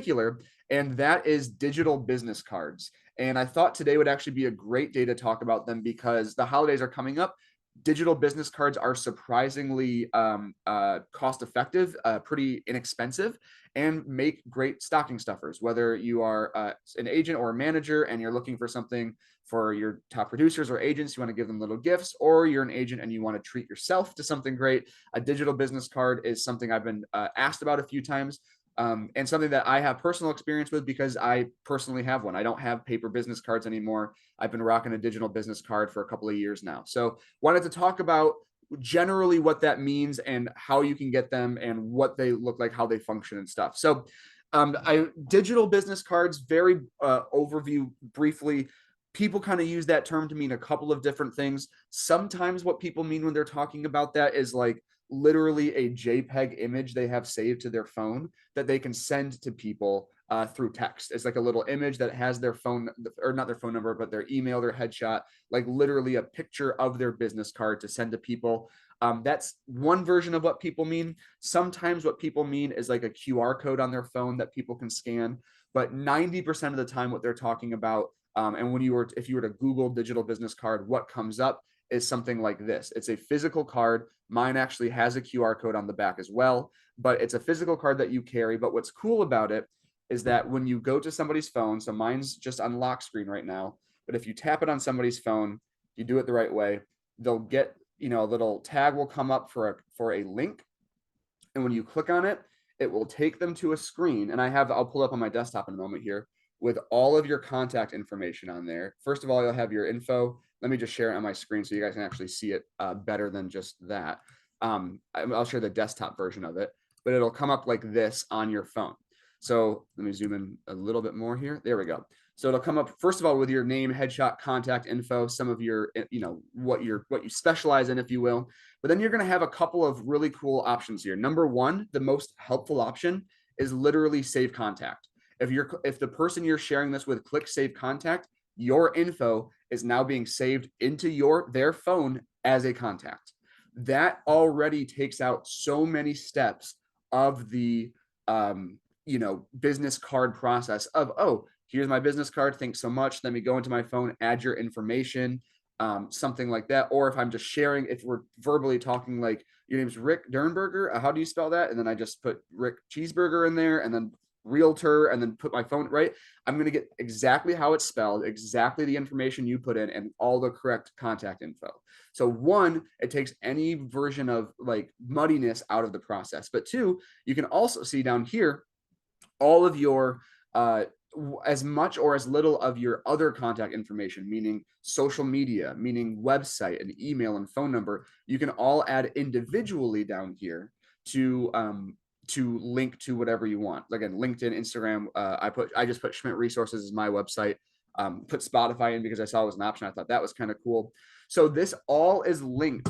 particular, and that is digital business cards. And I thought today would actually be a great day to talk about them because the holidays are coming up. Digital business cards are surprisingly cost effective, pretty inexpensive, and make great stocking stuffers. Whether you are an agent or a manager and you're looking for something for your top producers or agents, you want to give them little gifts, or you're an agent and you want to treat yourself to something great, a digital business card is something I've been asked about a few times. And something that I have personal experience with because I personally have one. I don't have paper business cards anymore. I've been rocking a digital business card for a couple of years now. So wanted to talk about generally what that means and how you can get them and what they look like, how they function and stuff. So digital business cards, very overview briefly. People kind of use that term to mean a couple of different things. Sometimes what people mean when they're talking about that is like literally a JPEG image they have saved to their phone that they can send to people through text. It's like a little image that has their phone, or not their phone number, but their email, their headshot, like literally a picture of their business card to send to people. That's one version of what people mean. Sometimes what people mean is like a QR code on their phone that people can scan. But 90% of the time, what they're talking about, and if you were to Google digital business card, what comes up is something like this. It's a physical card. Mine actually has a QR code on the back as well, but it's a physical card that you carry. But what's cool about it is that when you go to somebody's phone, so mine's just on lock screen right now, but if you tap it on somebody's phone, you do it the right way, they'll get, a little tag will come up for a link. And when you click on it, it will take them to a screen. And I'll pull up on my desktop in a moment here with all of your contact information on there. First of all, you'll have your info. Let me just share it on my screen so you guys can actually see it better than just that. I'll share the desktop version of it, but it'll come up like this on your phone. So let me zoom in a little bit more here. There we go. So it'll come up, first of all, with your name, headshot, contact info, some of your, what you specialize in, if you will. But then you're going to have a couple of really cool options here. Number one, the most helpful option is literally save contact. If the person you're sharing this with clicks save contact, your info is now being saved into their phone as a contact. That already takes out so many steps of the business card process of, oh, here's my business card, thanks so much. Let me go into my phone, add your information, something like that. Or if I'm just sharing, if we're verbally talking, like your name's Rick Dernberger, how do you spell that? And then I just put Rick Cheeseburger in there and then realtor and then put my phone, right? I'm going to get exactly how it's spelled, exactly the information you put in, and all the correct contact info. So one, it takes any version of like muddiness out of the process. But two, you can also see down here all of your as much or as little of your other contact information, meaning social media, meaning website and email and phone number, you can all add individually down here to link to whatever you want. Again, LinkedIn, Instagram. I just put Schmidt Resources as my website. Put Spotify in because I saw it was an option. I thought that was kind of cool. So this all is linked.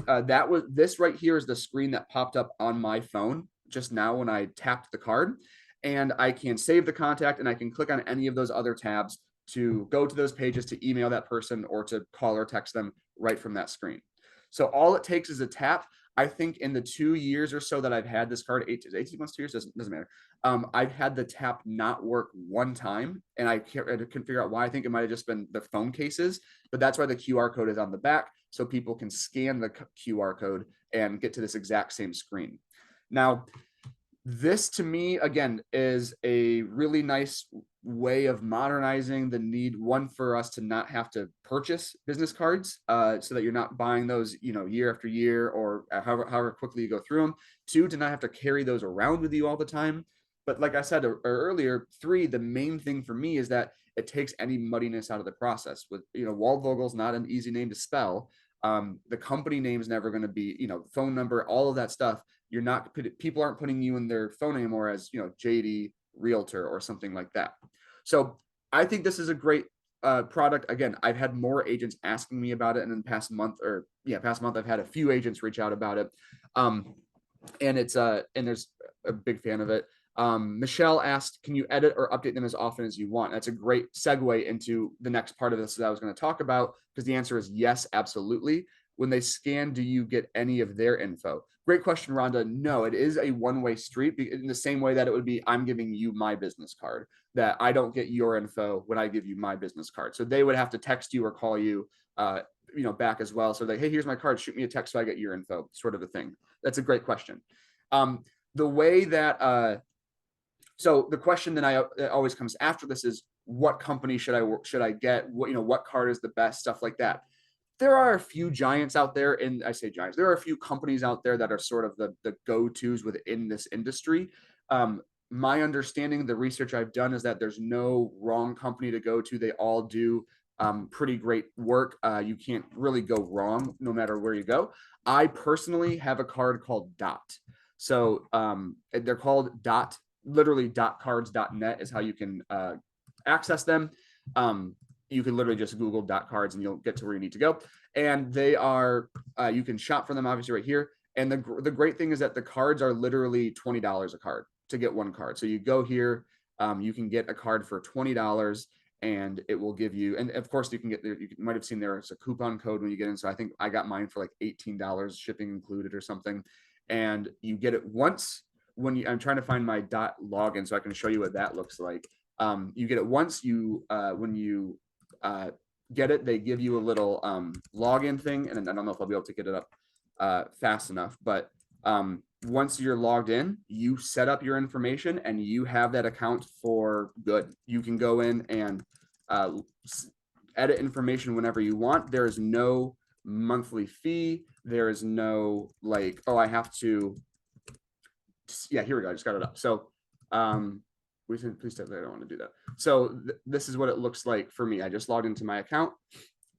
This right here is the screen that popped up on my phone just now when I tapped the card. And I can save the contact and I can click on any of those other tabs to go to those pages to email that person or to call or text them right from that screen. So all it takes is a tap. I think in the 2 years or so that I've had this card, 18 months, 2 years, doesn't matter. I've had the tap not work one time, and I couldn't figure out why. I think it might have just been the phone cases, but that's why the QR code is on the back, so people can scan the QR code and get to this exact same screen. Now, this to me, again, is a really nice way of modernizing the need, one, for us to not have to purchase business cards so that you're not buying those, year after year or however quickly you go through them. Two, to not have to carry those around with you all the time. But like I said earlier, three, the main thing for me is that it takes any muddiness out of the process. With, Waldvogel's not an easy name to spell. The company name is never going to be, phone number, all of that stuff. People aren't putting you in their phone anymore as, JD Realtor or something like that. So I think this is a great product. Again, I've had more agents asking me about it, and in the past month, I've had a few agents reach out about it. And there's a big fan of it. Michelle asked, can you edit or update them as often as you want? That's a great segue into the next part of this that I was going to talk about, because the answer is yes, absolutely. When they scan, do you get any of their info? Great question, Rhonda. No, it is a one-way street in the same way that it would be I'm giving you my business card, that I don't get your info when I give you my business card. So they would have to text you or call you, uh, back as well. So like, hey, here's my card. Shoot me a text so I get your info, sort of a thing. That's a great question. The way that so the question that always comes after this is, what company should I get? What card is the best? Stuff like that. There are a few giants out there, and I say giants, there are a few companies out there that are sort of the go-tos within this industry. My understanding, the research I've done, is that there's no wrong company to go to. They all do pretty great work. You can't really go wrong no matter where you go. I personally have a card called Dot. So they're called Dot, literally .cards.net is how you can access them. You can literally just Google .cards and you'll get to where you need to go. And they are, you can shop for them obviously right here. And the great thing is that the cards are literally $20 a card to get one card. So you go here, you can get a card for $20 and it will give you, and of course you can get there, you might have seen there's a coupon code when you get in. So I think I got mine for like $18, shipping included or something. And you get it once when I'm trying to find my Dot login so I can show you what that looks like. You get it once, when you get it, they give you a little login thing, and I don't know if I'll be able to get it up fast enough, but once you're logged in, you set up your information and you have that account for good. You can go in and edit information whenever you want. There is no monthly fee. There is no like, oh, I have to, yeah, here we go. I just got it up. So please tell me I don't want to do that. So this is what it looks like for me. I just logged into my account.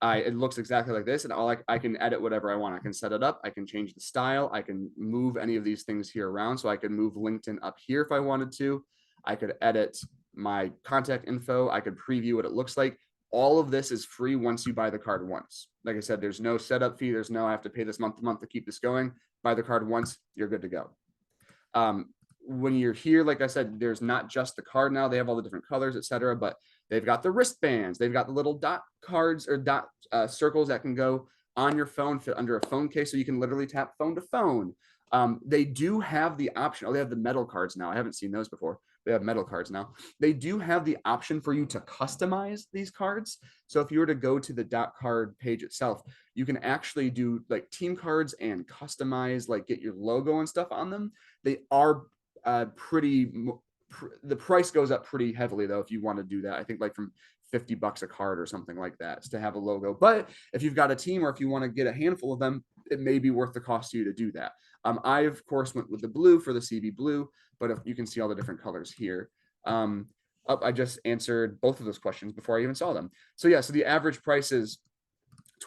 It looks exactly like this, and I can edit whatever I want. I can set it up. I can change the style. I can move any of these things here around. So I could move LinkedIn up here if I wanted to. I could edit my contact info. I could preview what it looks like. All of this is free once you buy the card once. Like I said, there's no setup fee. There's no I have to pay this month to month to keep this going. Buy the card once, you're good to go. When you're here, like I said, there's not just the card now. They have all the different colors, etc. But they've got the wristbands. They've got the little dot cards or dot circles that can go on your phone, fit under a phone case, so you can literally tap phone to phone. They do have the option. Oh, they have the metal cards now. I haven't seen those before. They have metal cards now. They do have the option for you to customize these cards. So if you were to go to the dot card page itself, you can actually do like team cards and customize, like get your logo and stuff on them. They are the price goes up pretty heavily though if you want to do that. I think like from $50 a card or something like that to have a logo. But if you've got a team or if you want to get a handful of them, it may be worth the cost to you to do that. I of course went with the blue for the CB blue, but if you can see all the different colors here. I just answered both of those questions before I even saw them. So yeah, so the average price is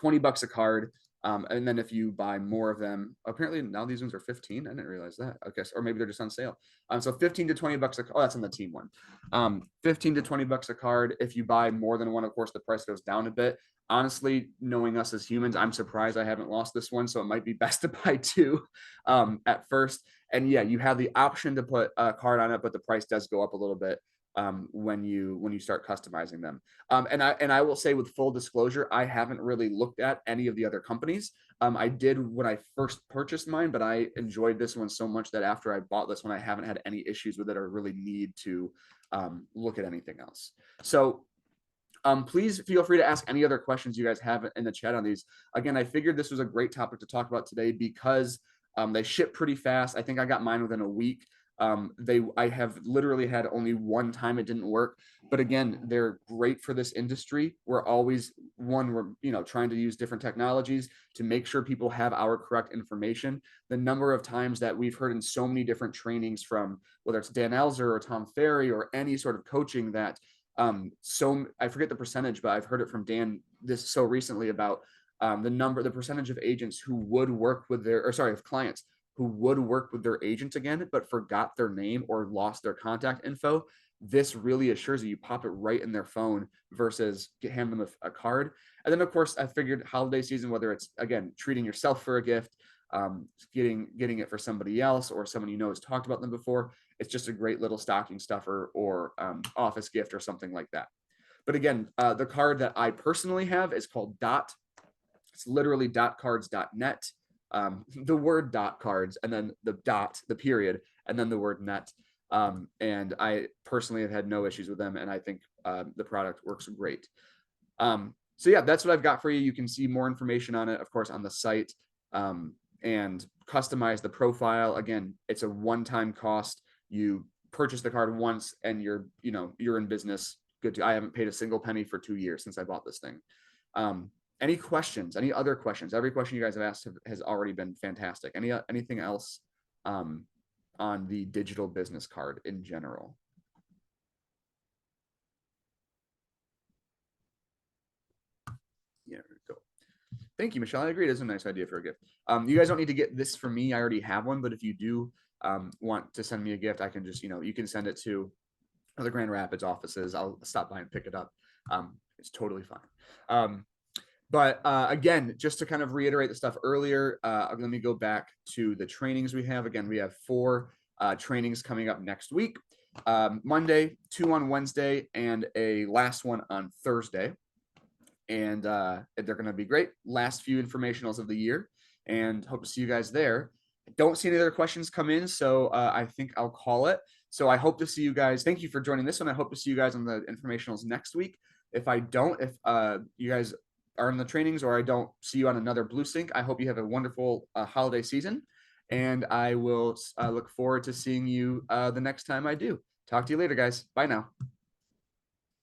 $20 a card. And then if you buy more of them, apparently now these ones are 15. I didn't realize that. I guess, or maybe they're just on sale. So 15 to $20 a card. Oh, that's on the team one. 15 to $20 a card. If you buy more than one, of course, the price goes down a bit. Honestly, knowing us as humans, I'm surprised I haven't lost this one. So it might be best to buy two at first. And yeah, you have the option to put a card on it, but the price does go up a little bit when you start customizing them. And I will say with full disclosure, I haven't really looked at any of the other companies. I did when I first purchased mine, but I enjoyed this one so much that after I bought this one, I haven't had any issues with it or really need to look at anything else. So please feel free to ask any other questions you guys have in the chat on these. Again, I figured this was a great topic to talk about today because they ship pretty fast. I think I got mine within a week. I have literally had only one time it didn't work, but again, they're great for this industry. We're trying to use different technologies to make sure people have our correct information. The number of times that we've heard in so many different trainings from whether it's Dan Elzer or Tom Ferry or any sort of coaching that I forget the percentage, but I've heard it from Dan this so recently about the percentage of agents who would work with of clients who would work with their agent again, but forgot their name or lost their contact info. This really assures you pop it right in their phone versus hand them a card. And then of course, I figured holiday season, whether it's again, treating yourself for a gift, getting it for somebody else or someone you know has talked about them before, it's just a great little stocking stuffer or office gift or something like that. But again, the card that I personally have is called Dot. It's literally .cards.net. the word dot cards, and then the dot, the period, and then the word net. And I personally have had no issues with them, and I think the product works great. So yeah, that's what I've got for you. You can see more information on it, of course, on the site, and customize the profile. Again, it's a one-time cost. You purchase the card once, and you're in business. Good. I haven't paid a single penny for 2 years since I bought this thing. Any questions? Any other questions? Every question you guys have asked has already been fantastic. Anything else on the digital business card in general? Yeah, go. Thank you, Michelle. I agree. It is a nice idea for a gift. You guys don't need to get this for me. I already have one, but if you do want to send me a gift, I can just, you can send it to the Grand Rapids offices. I'll stop by and pick it up. It's totally fine. But again, just to kind of reiterate the stuff earlier, let me go back to the trainings we have. Again, we have 4 trainings coming up next week. Monday, 2 on Wednesday, and a last one on Thursday. And they're going to be great. Last few informationals of the year, and hope to see you guys there. I don't see any other questions come in, so I think I'll call it. So I hope to see you guys. Thank you for joining this one. I hope to see you guys on the informationals next week. If you guys are in the trainings, or I don't see you on another BlueSync, I hope you have a wonderful holiday season, and I will look forward to seeing you the next time I do. Talk to you later, guys. Bye now.